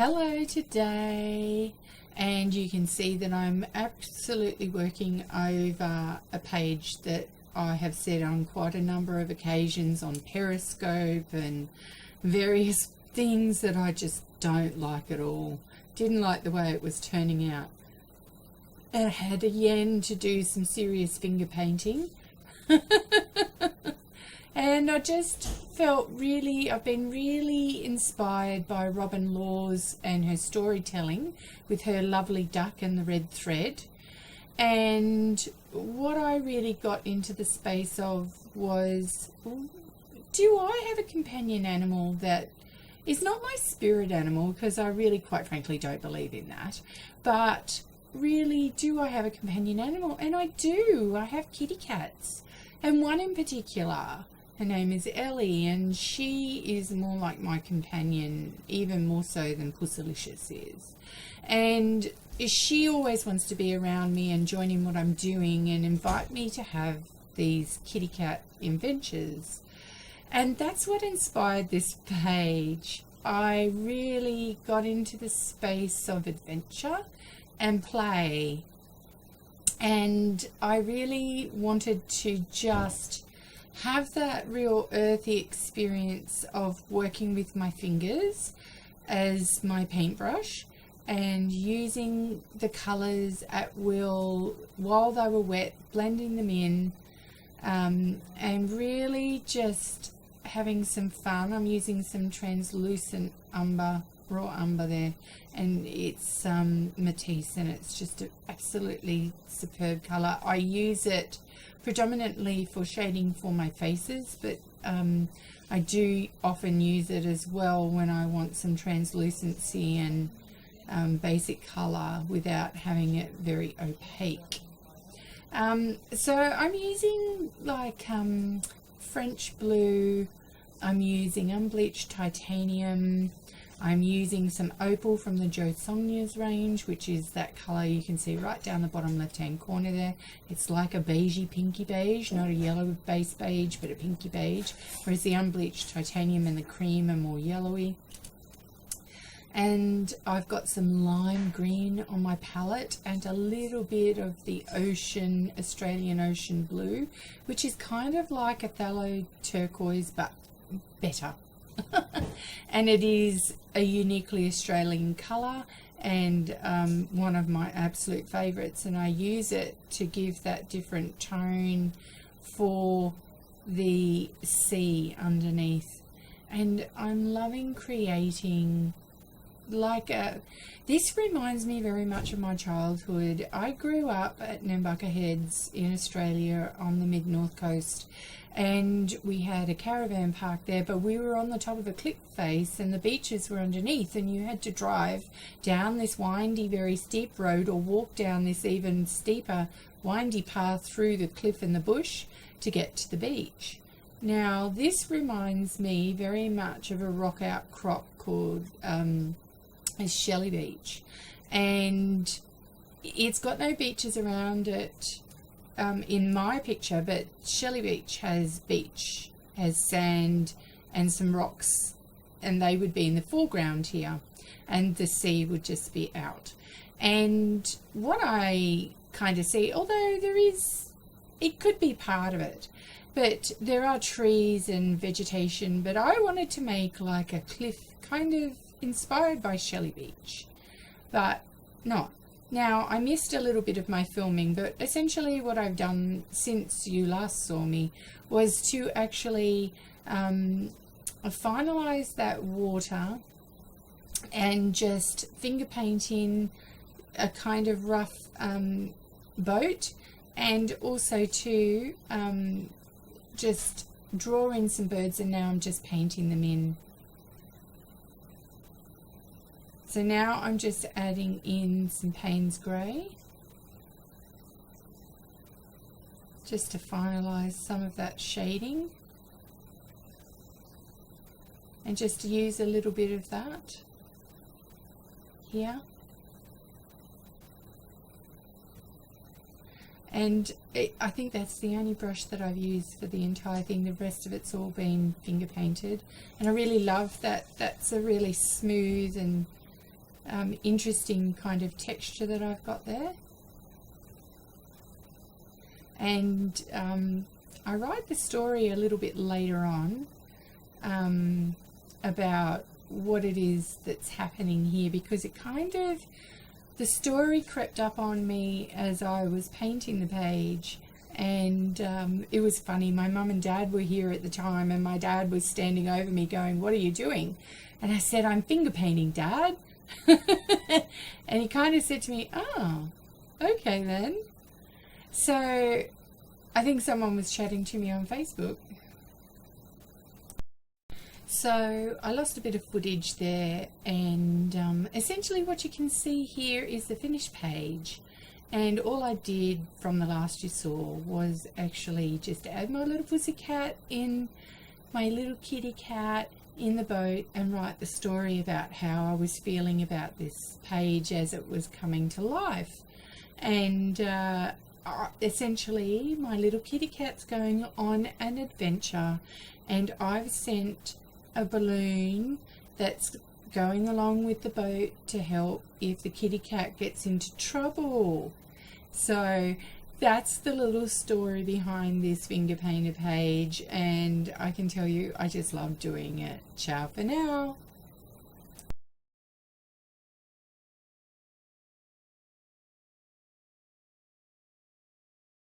Hello today, and you can see that I'm absolutely working over a page that I have said on quite a number of occasions on Periscope and various things that I just don't like at all. Didn't like the way it was turning out. I had a yen to do some serious finger painting. And I just felt I've been really inspired by Robin Laws and her storytelling with her lovely duck and the red thread. And what I really got into the space of was, do I have a companion animal that is not my spirit animal, because I really, quite frankly, don't believe in that. But really, do I have a companion animal? And I do. I have kitty cats. And one in particular, her name is Ellie, and she is more like my companion, even more so than Pussalicious is. And she always wants to be around me and join in what I'm doing and invite me to have these kitty cat adventures. And that's what inspired this page. I really got into the space of adventure and play. And I really wanted to just have that real earthy experience of working with my fingers as my paintbrush and using the colours at will while they were wet, blending them in, and really just having some fun. I'm using some translucent umber, raw umber there, and it's Matisse, and it's just an absolutely superb colour. I use it predominantly for shading for my faces, but I do often use it as well when I want some translucency and basic colour without having it very opaque. So I'm using like French blue, I'm using unbleached titanium, I'm using some opal from the Jo Sonia's range, which is that colour you can see right down the bottom left hand corner there. It's like a beigey pinky beige, not a yellow base beige, but a pinky beige, whereas the unbleached titanium and the cream are more yellowy. And I've got some lime green on my palette and a little bit of the ocean, Australian ocean blue, which is kind of like a phthalo turquoise but better. And it is a uniquely Australian colour and one of my absolute favourites, and I use it to give that different tone for the sea underneath. And I'm loving creating this reminds me very much of my childhood. I grew up at Nambucca Heads in Australia on the mid-north coast, and we had a caravan park there, but we were on the top of a cliff face and the beaches were underneath, and you had to drive down this windy, very steep road or walk down this even steeper, windy path through the cliff and the bush to get to the beach. Now, this reminds me very much of a rock outcrop called Shelley Beach, and it's got no beaches around it in my picture, but Shelley Beach has sand and some rocks, and they would be in the foreground here, and the sea would just be out. And what I kind of see, although it could be part of it, but there are trees and vegetation, but I wanted to make like a cliff kind of inspired by Shelley Beach, but not. Now, I missed a little bit of my filming, but essentially what I've done since you last saw me was to actually finalize that water and just finger painting a kind of rough boat, and also to just draw in some birds, and now I'm just painting them in. So now I'm just adding in some Payne's Grey just to finalize some of that shading, and just to use a little bit of that here. And I think that's the only brush that I've used for the entire thing. The rest of it's all been finger painted, and I really love that. That's a really smooth and interesting kind of texture that I've got there. And I write the story a little bit later on about what it is that's happening here, because it kind of, the story crept up on me as I was painting the page. And it was funny, my mum and dad were here at the time, and my dad was standing over me going, "What are you doing?" And I said, "I'm finger painting, Dad." And he kind of said to me, "Oh, okay then." So I think someone was chatting to me on Facebook. So I lost a bit of footage there, and essentially what you can see here is the finished page. And all I did from the last you saw was actually just add my little pussycat in, my little kitty cat in the boat, and write the story about how I was feeling about this page as it was coming to life. And essentially my little kitty cat's going on an adventure, and I've sent a balloon that's going along with the boat to help if the kitty cat gets into trouble. So that's the little story behind this finger painted page, and I can tell you I just love doing it. Ciao for now.